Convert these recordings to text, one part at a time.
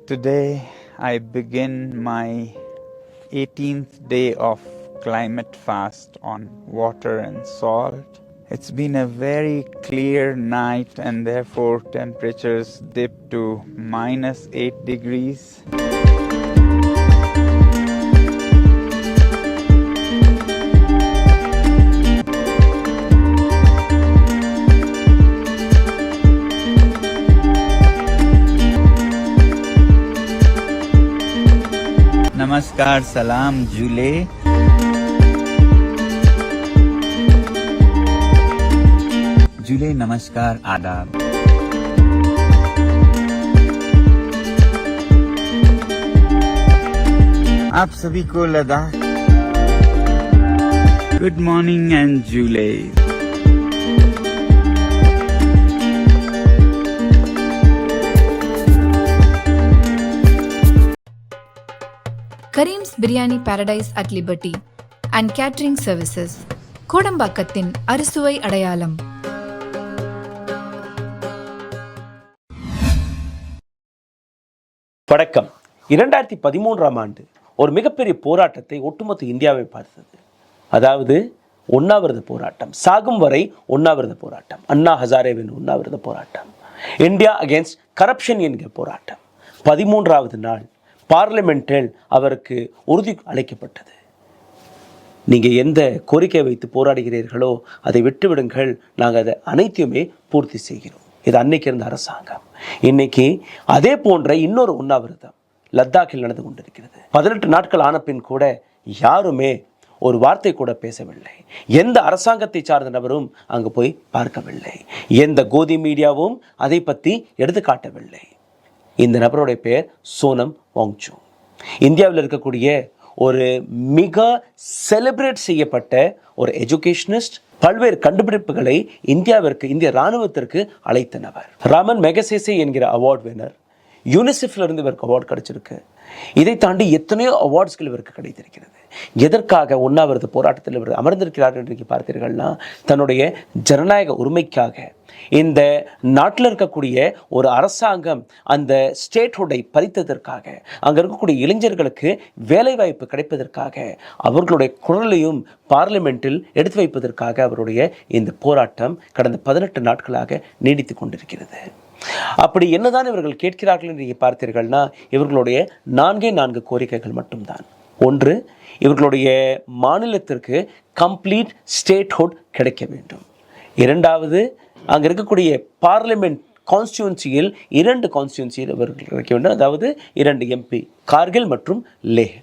Today I begin my 18th day of climate fast on water and salt. It's been a very clear night and therefore temperatures dipped to -8 degrees. Namaskar, salam, Jule. Jule, namaskar, adab. आप सभी को Ladakh good morning and जुले. Karim's biryani paradise at liberty and catering services, கோடம்பாக்கத்தின் அறுசுவை அடையாளம். வணக்கம். 2013ஆம் ஆண்டு ஒரு மிகப்பெரிய போராட்டத்தை ஒட்டுமொத்த இந்தியாவை பார்த்தது. அதாவது உண்ணாவிரத போராட்டம், சாகும் வரை உண்ணாவிரத போராட்டம், அண்ணா ஹசாரேவின் உண்ணாவிரத போராட்டம், இந்தியா அகேன்ஸ்ட் கரப்ஷன் என்கிற போராட்டம். 13வது நாள் பார்லிமெண்டில் அவருக்கு உறுதி அளிக்கப்பட்டது. நீங்கள் எந்த கோரிக்கை வைத்து போராடுகிறீர்களோ அதை விட்டுவிடுங்கள், நாங்கள் அதை அனைத்தையுமே பூர்த்தி செய்கிறோம். இது அன்னைக்கு இருந்த அரசாங்கம். இன்னைக்கு அதே போன்ற இன்னொரு உண்ணாவிரதம் லத்தாக்கில் நடந்து கொண்டிருக்கிறது. 18 நாட்கள் ஆன பின் கூட யாருமே ஒரு வார்த்தை கூட பேசவில்லை. எந்த அரசாங்கத்தை சார்ந்த நபரும் அங்கு போய் பார்க்கவில்லை. எந்த கோதி மீடியாவும் அதை பற்றி எடுத்துக்காட்டவில்லை. இந்த நபருடைய பெயர் சோனம் வாங்சுக். இந்தியாவில் இருக்கக்கூடிய ஒரு மிக செலிப்ரேட் செய்யப்பட்ட ஒரு எஜுகேஷனிஸ்ட், பல்வேறு கண்டுபிடிப்புகளை இந்திய இராணுவத்திற்கு அழைத்த நபர். ராமன் மெகசேசே என்கிற அவார்ட் வினர். யூனிசெஃப்ல இருந்து இவருக்கு அவார்டு கிடைச்சிருக்கு. இதை தாண்டி எத்தனையோ அவார்ட்ஸ்கள் இவருக்கு கிடைத்திருக்கிறது. எதற்காக உண்ணாவிரத போராட்டத்தில் இவர் அமர்ந்திருக்கிறார் என்று பார்த்தீர்கள்னா, தன்னுடைய ஜனநாயக உரிமைக்காக. இந்த நாட்டில் இருக்கக்கூடிய ஒரு அரசாங்கம் அந்த ஸ்டேட்ஹுட்டை பறித்ததற்காக, அங்கே இருக்கக்கூடிய இளைஞர்களுக்கு வேலைவாய்ப்பு கிடைப்பதற்காக, அவர்களுடைய குரலையும் பார்லிமெண்ட்டில் எடுத்து வைப்பதற்காக அவருடைய இந்த போராட்டம் கடந்த 18 நாட்களாக நீடித்து கொண்டிருக்கிறது. அப்படி என்னதான் இவர்கள் கேட்கிறார்கள் என்று நீங்கள் பார்த்தீர்கள்னா, இவர்களுடைய 4 கோரிக்கைகள் மட்டும்தான். ஒன்று, இவர்களுடைய மாநிலத்திற்கு கம்ப்ளீட் ஸ்டேட்ஹுட் கிடைக்க வேண்டும். இரண்டாவது, அங்கே இருக்கக்கூடிய பார்லிமெண்ட் கான்ஸ்டியூன்சியில் 2 கான்ஸ்டியூன்சியில் இவர்கள் கிடைக்க வேண்டும். அதாவது 2 MP, கார்கில் மற்றும் லேஹ்.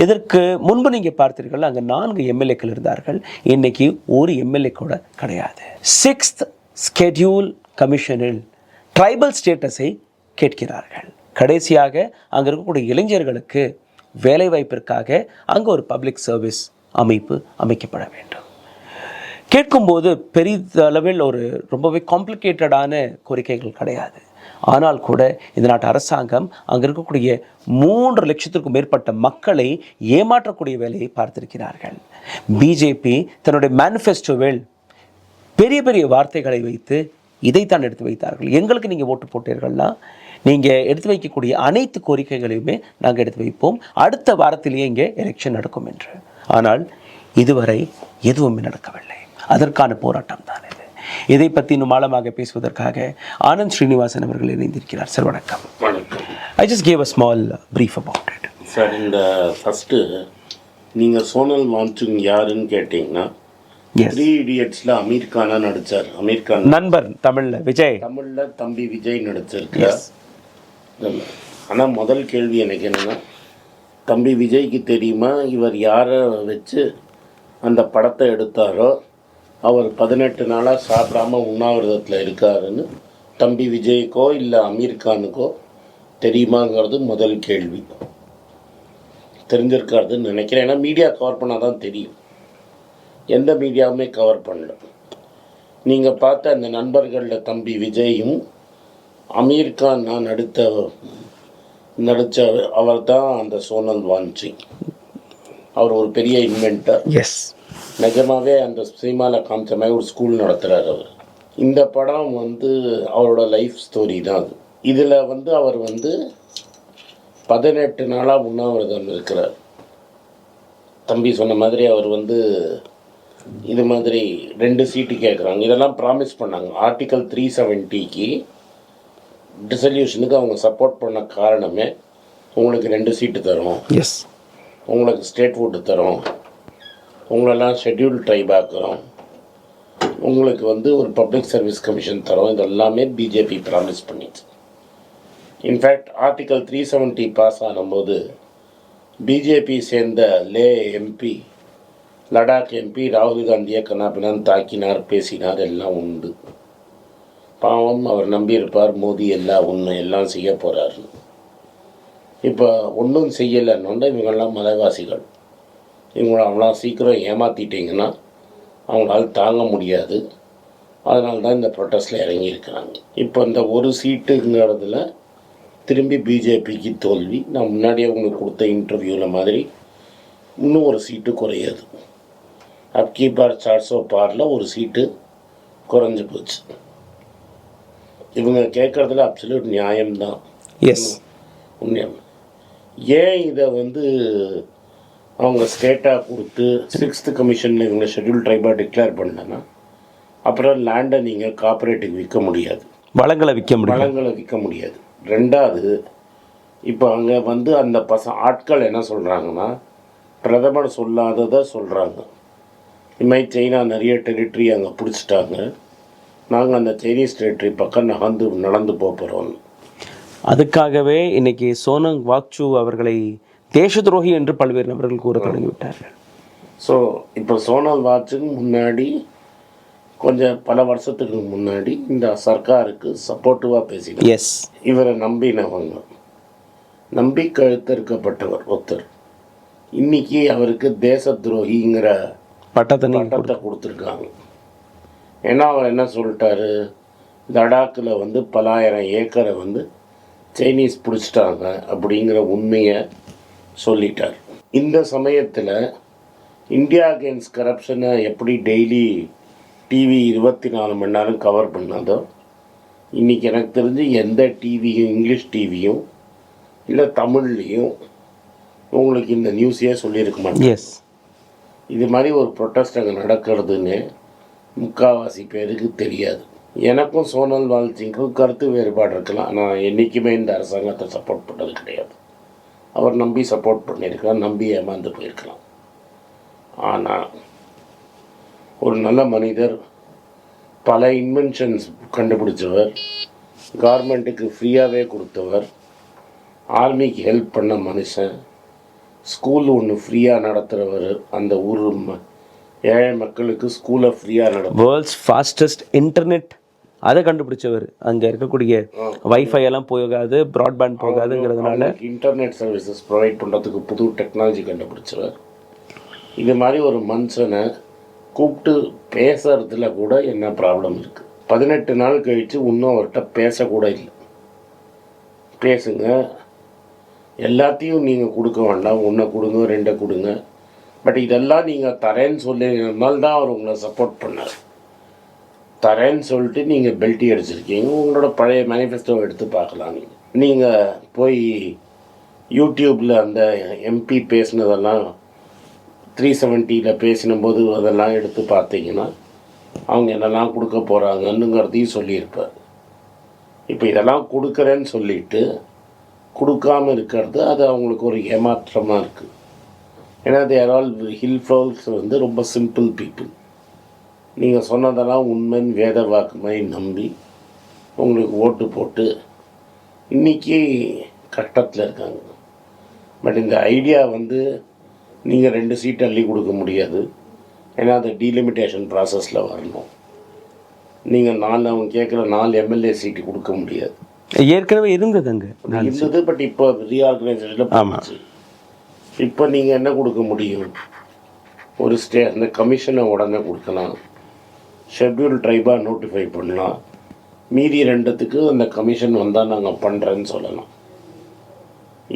இதற்கு முன்பு நீங்கள் பார்த்தீர்கள் அங்கே 4 MLAக்கள் இருந்தார்கள். இன்னைக்கு ஒரு MLA கூட கிடையாது. 6th ஸ்கெட்யூல் கமிஷனில் ட்ரைபல் ஸ்டேட்டஸை கேட்கிறார்கள். கடைசியாக அங்கே இருக்கக்கூடிய இளைஞர்களுக்கு வேலைவாய்ப்பிற்காக அங்கே ஒரு பப்ளிக் சர்வீஸ் அமைப்பு அமைக்கப்பட வேண்டும். கேட்கும்போது பெரிய அளவில் ஒரு ரொம்பவே காம்ப்ளிகேட்டடான கோரிக்கைகள் கிடையாது. ஆனால் கூட இந்த நாட்டு அரசாங்கம் அங்கே இருக்கக்கூடிய 3 லட்சத்திற்கும் மேற்பட்ட மக்களை ஏமாற்றக்கூடிய வேலையை பார்த்திருக்கிறார்கள். பிஜேபி தன்னுடைய மேனிஃபெஸ்டோவில் பெரிய பெரிய வார்த்தைகளை வைத்து இதைத்தான் எடுத்து வைத்தார்கள். எங்களுக்கு நீங்கள் ஓட்டு போட்டீர்கள்னா நீங்கள் எடுத்து வைக்கக்கூடிய அனைத்து கோரிக்கைகளையுமே நாங்கள் எடுத்து வைப்போம், அடுத்த வாரத்திலேயே இங்கே எலெக்ஷன் நடக்கும் என்று. ஆனால் இதுவரை எதுவுமே நடக்கவில்லை. அதற்கான போராட்டம் தான் இது. இதை பற்றி இன்னும் ஆழமாக பேசுவதற்காக ஆனந்த் ஸ்ரீனிவாசன் அவர்கள் இணைந்திருக்கிறார். சார் வணக்கம். வணக்கம். I just gave a small brief about it. Sir, இந்த ஃபஸ்ட்டு நீங்கள் சோனல் வாங்சுக் யாருன்னு கேட்டிங்கன்னா, 3 Idiotsல அமீர் கானா நடித்தார். அமீர் கான் நண்பர், தமிழில் விஜய், தமிழில் தம்பி விஜய் நடிச்சிருக்கார். ஆனால் முதல் கேள்வி எனக்கு என்னென்னா, தம்பி விஜய்க்கு தெரியுமா இவர் யாரை வச்சு அந்த படத்தை எடுத்தாரோ அவர் 18 நாளாக சாப்பிடாம உண்ணாவிரதத்தில் இருக்காருன்னு தம்பி விஜய்க்கோ இல்லை அமீர் கானுக்கோ தெரியுமாங்கிறது முதல் கேள்வி. தெரிஞ்சிருக்காருன்னு நினைக்கிறேன். ஏன்னா மீடியா கவர் பண்ணால் தான் தெரியும். எந்த மீடியாவுமே கவர் பண்ணல. நீங்கள் பார்த்த அந்த நண்பர்களில் தம்பி விஜயும் அமீர் கான் நான் நடித்த அவர் தான் அந்த சோனல் வாங்சுக். அவர் ஒரு பெரிய இன்வென்டர். எஸ், நிஜமாகவே அந்த சினிமாவில் காமிச்ச மாதிரி ஒரு ஸ்கூல் நடத்துகிறார் அவர். இந்த படம் அவரோட லைஃப் ஸ்டோரி தான் அது. இதில் அவர் 18 நாளாக உண்ணாவிரதம் இருக்கிறார். தம்பி சொன்ன மாதிரி அவர் இது மாதிரி 2 சீட்டு கேட்குறாங்க. இதெல்லாம் ப்ராமிஸ் பண்ணாங்க. ஆர்டிக்கல் 370க்கு டிசல்யூஷனுக்கு அவங்க சப்போர்ட் பண்ண காரணமே உங்களுக்கு 2 சீட்டு தரோம், எஸ், உங்களுக்கு ஸ்டேட் வுட்டு தரோம், உங்களெல்லாம் ஷெட்யூல் ட்ரைப் ஆக்குறோம், உங்களுக்கு ஒரு பப்ளிக் சர்வீஸ் கமிஷன் தரோம். இதெல்லாமே பிஜேபி ப்ராமிஸ் பண்ணிச்சு. இன்ஃபேக்ட் ஆர்டிக்கல் 370 பாஸ் ஆனும்போது பிஜேபி சேர்ந்த லே எம்பி, லடாக் எம்பி ராகுல் காந்தியை கண்ணாபின்னான் தாக்கினார், பேசினார், எல்லாம் உண்டு. பாவம், அவர் நம்பியிருப்பார் மோடி எல்லாம் செய்ய போகிறாரு. இப்போ ஒன்றும் செய்யலைன்னு இவங்கெல்லாம் மலைவாசிகள், இவங்கள அவ்வளோ சீக்கிரம் ஏமாற்றிட்டிங்கன்னா அவங்களால தாங்க முடியாது. அதனால தான் இந்த ப்ரொட்டஸ்ட்டில் இறங்கியிருக்கிறாங்க. இப்போ இந்த ஒரு சீட்டுங்கிறதுல திரும்பி பிஜேபிக்கு தோல்வி. நான் முன்னாடியே உங்களுக்கு கொடுத்த இன்டர்வியூவில் மாதிரி இன்னும் ஒரு சீட்டு குறையாது. அப்கி பார் 400 பாரில் ஒரு சீட்டு குறைஞ்சி போச்சு. இவங்க கேட்குறதுல அப்சல்யூட் நியாயம்தான். எஸ், உண்மையாக ஏன் இதை அவங்க ஸ்டேட்டாக கொடுத்து 6th கமிஷனில் இவங்க ஷெட்யூல் ட்ரைபாக டிக்ளேர் பண்ணலன்னா அப்புறம் லேண்டை நீங்கள் கார்பரேட்டுக்கு விற்க முடியாது, வளங்களை விற்க முடியாது. ரெண்டாவது, இப்போ அங்கே அந்த ஆட்கள் என்ன சொல்கிறாங்கன்னா, பிரதமர் சொல்லாததை சொல்கிறாங்க. இனிமேல் சைனா நிறைய டெரிட்டரி அங்கே பிடிச்சிட்டாங்க, நாங்கள் அந்த சைனீஸ் டெரிட்டரி பக்கம் நடந்து போகிறோம். அதுக்காகவே இன்னைக்கு சோனங் வாக்சூ அவர்களை தேச துரோகி என்று பல்வேறு நபர்கள் கூற தொடங்கிவிட்டார்கள். ஸோ இப்போ சோனல் வாக்சூக்கு முன்னாடி பல வருஷத்துக்கு முன்னாடி இந்த சர்க்காருக்கு சப்போர்ட்டிவாக பேசினார். எஸ், இவரை நம்பினவங்க, நம்பி கழுத்தறுக்கப்பட்டவர் ஒருத்தர் இன்னைக்கு அவருக்கு தேச துரோகிங்கிற பட்டத்தை கொடுத்துருக்காங்க. ஏன்னா அவர் என்ன சொல்லிட்டாரு, லடாக்கில் பலாயிரம் ஏக்கரை சைனீஸ் பிடிச்சிட்டாங்க அப்படிங்கிற உண்மையை சொல்லிட்டார். இந்த சமயத்தில் இந்தியா அகேன்ஸ்ட் கரப்ஷனை எப்படி டெய்லி டிவி 24 மணி நேரம் கவர் பண்ணாதோ, இன்றைக்கி எனக்கு தெரிஞ்சு எந்த டிவியும், இங்கிலீஷ் டிவியும் இல்லை தமிழ்லேயும் உங்களுக்கு இந்த நியூஸையே சொல்லியிருக்க மாட்டேன். எஸ், இது மாதிரி ஒரு ப்ரொட்டஸ்ட் அங்கே நடக்கிறதுன்னு முக்கால்வாசி பேருக்கு தெரியாது. எனக்கும் சோனல் வால்சிங்க்கும் கருத்து வேறுபாடு இருக்கலாம். ஆனால் என்றைக்குமே இந்த அரசாங்கத்தை சப்போர்ட் பண்ணது கிடையாது. அவர் நம்பி சப்போர்ட் பண்ணியிருக்கலாம், நம்பி ஏமாந்து போயிருக்கலாம். ஆனால் ஒரு நல்ல மனிதர், பல இன்வென்ஷன்ஸ் கண்டுபிடிச்சவர், கவர்மெண்ட்டுக்கு ஃப்ரீயாகவே கொடுத்தவர், ஆர்மிக்கு ஹெல்ப் பண்ண மனுஷன், ஸ்கூல் ஒன்று ஃப்ரீயாக நடத்துகிறவர், அந்த ஊர் ஏழை மக்களுக்கு ஸ்கூலை ஃப்ரீயாக நடத்தும், வேர்ல்ட்ஸ் ஃபாஸ்டஸ்ட் இன்டர்நெட் அதை கண்டுபிடிச்சவர், அங்கே இருக்கக்கூடிய வைஃபை எல்லாம் போகாது, ப்ராட்பேண்ட் போகாதுங்கிறதுனால இன்டர்நெட் சர்வீசஸ் ப்ரொவைட் பண்ணுறதுக்கு புது டெக்னாலஜி கண்டுபிடிச்சவர். இது மாதிரி ஒரு மனுஷனை கூப்பிட்டு பேசுறதுல கூட என்ன ப்ராப்ளம் இருக்குது? 18 நாள் கழித்து இன்னும் அவர்கிட்ட பேசக்கூட இல்லை. பேசுங்க, எல்லாத்தையும் நீங்கள் கொடுக்க வேண்டாம், 1 கொடுங்க, 2 கொடுங்க, பட் இதெல்லாம் நீங்கள் தரேன்னு சொல்லினால தான் அவர் உங்களை சப்போர்ட் பண்ணார். தரேன்னு சொல்லிட்டு நீங்கள் பெல்ட்டி அடிச்சிருக்கீங்க. உங்களோட பழைய மேனிஃபெஸ்டோ எடுத்து பார்க்கலாம். நீங்கள் போய் யூடியூப்பில் அந்த எம்பி பேசினதெல்லாம் 370 பேசினபோது அதெல்லாம் எடுத்து பார்த்தீங்கன்னா அவங்க என்னெல்லாம் கொடுக்க போகிறாங்கன்னுங்கிறதையும் சொல்லியிருப்பார். இப்போ இதெல்லாம் கொடுக்குறேன்னு சொல்லிவிட்டு கொடுக்காமல் இருக்கிறது அது அவங்களுக்கு ஒரு ஏமாற்றமாக இருக்குது. ஏன்னா தேர் ஆல் ஹில் ஃபால்ஸ் ரொம்ப சிம்பிள் பீப்புள். நீங்கள் சொன்னதெல்லாம் உண்மைன்னு வேத வாக்கு மாதிரி நம்பி உங்களுக்கு ஓட்டு போட்டு இன்றைக்கி கஷ்டத்தில் இருக்காங்க. பட் இந்த ஐடியா நீங்கள் 2 சீட் அள்ளி கொடுக்க முடியாது. ஏன்னா அது டீலிமிட்டேஷன் ப்ராசஸில் வரணும். நீங்கள் 4 அவங்க கேட்குற 4 எம்எல்ஏ சீட்டு கொடுக்க முடியாது. ஏற்கனவே இருந்தது அங்கே இருந்தது, பட் இப்போ ரீஆர்கனைசேஷனில் போச்சு. இப்போ நீங்கள் என்ன கொடுக்க முடியும்? ஒரு அந்த கமிஷனை உடனே கொடுக்கலாம், ஷெட்யூல் ட்ரைபாக நோட்டிஃபை பண்ணலாம், மீதி 2த்துக்கு அந்த கமிஷன் வந்தால் நாங்கள் பண்ணுறேன்னு சொல்லலாம்.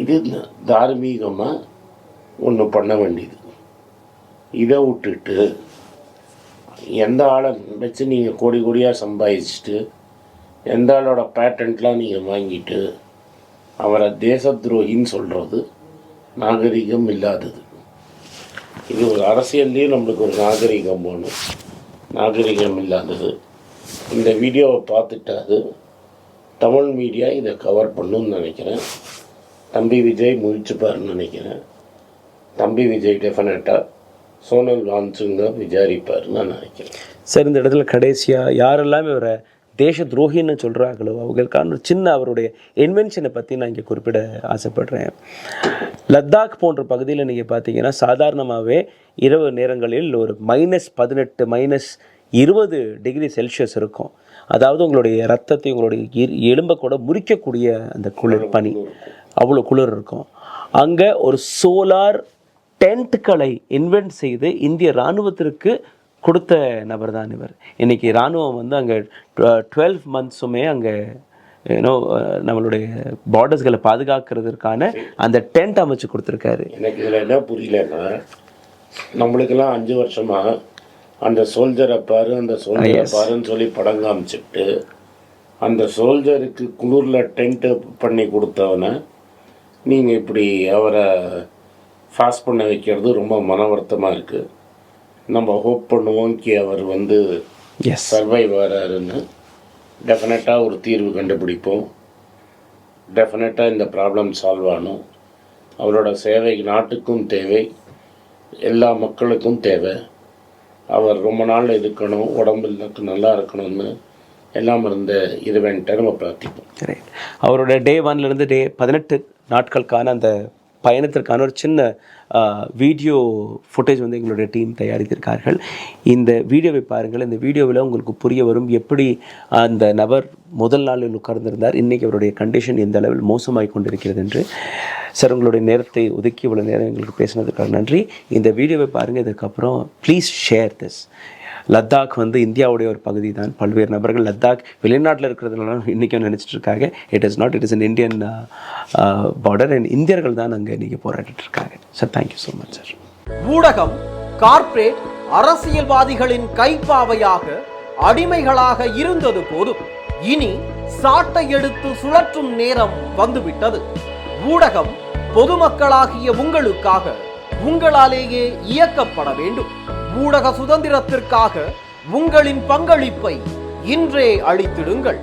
இது தார்மீகமாக ஒன்று பண்ண வேண்டியது. இதை விட்டுட்டு எந்த ஆளை வச்சு நீங்கள் கோடியாக சம்பாதிச்சுட்டு எந்த ஆளோட பேட்டன்ட்லாம் நீங்கள் வாங்கிட்டு அவரை தேச துரோகின்னு சொல்கிறது நாகரிகம் இல்லாதது. இது ஒரு அரசியல்லையே நம்மளுக்கு ஒரு நாகரிகம் போகணும், நாகரிகம் இல்லாதது. இந்த வீடியோவை பார்த்துட்டாது தமிழ் மீடியா இதை கவர் பண்ணுன்னு நினைக்கிறேன். தம்பி விஜய் முயற்சிப்பார்னு நினைக்கிறேன். தம்பி விஜய் டெஃபினட்டாக சோனல் வான்சுங்க விசாரிப்பார்னு நான் நினைக்கிறேன். சார், இந்த இடத்துல கடைசியாக யாரெல்லாம் இவரை தேச துரோகின்னு சொல்கிறாங்களோ அவங்களுக்கான ஒரு சின்ன அவருடைய இன்வென்ஷனை பற்றி நான் இங்கே குறிப்பிட ஆசைப்படுறேன். லத்தாக் போன்ற பகுதியில் நீங்கள் பார்த்தீங்கன்னா சாதாரணமாகவே இரவு நேரங்களில் ஒரு -18 -20 டிகிரி செல்சியஸ் இருக்கும். அதாவது உங்களுடைய ரத்தத்தை உங்களுடைய எலும்பை கூட முறிக்கக்கூடிய அந்த குளிர் பனி, அவ்வளோ குளிர் இருக்கும். அங்கே ஒரு சோலார் டென்ட்டுகளை இன்வென்ட் செய்து இந்திய இராணுவத்திற்கு கொடுத்த நபர் தான் இவர். இன்றைக்கி இராணுவம் வந்து அங்கே 12 மந்த்ஸுமே அங்கே நம்மளுடைய பார்டர்ஸ்களை பாதுகாக்கிறதுக்கான அந்த டென்ட் அமைச்சு கொடுத்துருக்காரு. எனக்கு இதில் என்ன புரியலன்னா, நம்மளுக்கெல்லாம் 5 வருஷமாக அந்த சோல்ஜரை பாரு அந்த சோல்ஜரை பாருன்னு சொல்லி படம் காமிச்சிட்டு அந்த சோல்ஜருக்கு குளிரில் டென்ட்டு பண்ணி கொடுத்தவனை நீங்கள் இப்படி அவரை ஃபாஸ்ட் பண்ண வைக்கிறது ரொம்ப மன வருத்தமாக இருக்குது. நம்ம ஹோப் பண்ணுவோம் கி அவர் வந்து சர்வைவ் ஆகிறாருன்னு. டெஃபினட்டாக ஒரு தீர்வு கண்டுபிடிப்போம். டெஃபினட்டாக இந்த ப்ராப்ளம் சால்வ் ஆகணும். அவரோட சேவை நாட்டுக்கும் தேவை, எல்லா மக்களுக்கும் தேவை. அவர் ரொம்ப நாள் இருக்கணும், உடம்புக்கு நல்லா இருக்கணும்னு எல்லாம் இருந்த இறைவன்கிட்ட நம்ம பிரார்த்திப்போம். அவரோட டே 1லேருந்து டே 18 நாட்களுக்கான அந்த பயணத்திற்கான ஒரு சின்ன வீடியோ ஃபுட்டேஜ் வந்து எங்களுடைய டீம் தயாரித்திருக்கார்கள். இந்த வீடியோவை பாருங்கள். இந்த வீடியோவில் உங்களுக்கு புரிய வரும் எப்படி அந்த நபர் முதல் நாளில் உட்கார்ந்திருந்தார், இன்றைக்கி அவருடைய கண்டிஷன் எந்த அளவில் மோசமாகி கொண்டிருக்கிறது என்று. சார், உங்களுடைய நேரத்தை ஒதுக்கி இவ்வளோ நேரம் எங்களுக்கு பேசினதுக்காக நன்றி. இந்த வீடியோவை பாருங்கள். இதுக்கப்புறம் ப்ளீஸ் ஷேர் திஸ். லத்தாக் வந்து இந்தியாவுடைய ஒரு பகுதி தான். பல்வேறு நபர்கள் லத்தாக் வெளிநாட்டில் இருக்கிறதுனால இன்றைக்கும் நினச்சிட்டு இருக்காங்க. It is an Indian border and இந்தியர்கள் தான் அங்கே இன்றைக்கி போராடிட்டு இருக்காங்க. Sir, thank you so much sir. ஊடகம் கார்ப்பரேட் அரசியல்வாதிகளின் கைப்பாவையாக அடிமைகளாக இருந்தது போதும், இனி சாட்டை எடுத்து சுழற்றும் நேரம் வந்துவிட்டது. ஊடகம் பொதுமக்களாகிய உங்களுக்காக உங்களாலேயே இயக்கப்பட வேண்டும். ஊடக சுதந்திரத்திற்காக உங்களின் பங்களிப்பை இன்றே அளித்திடுங்கள்.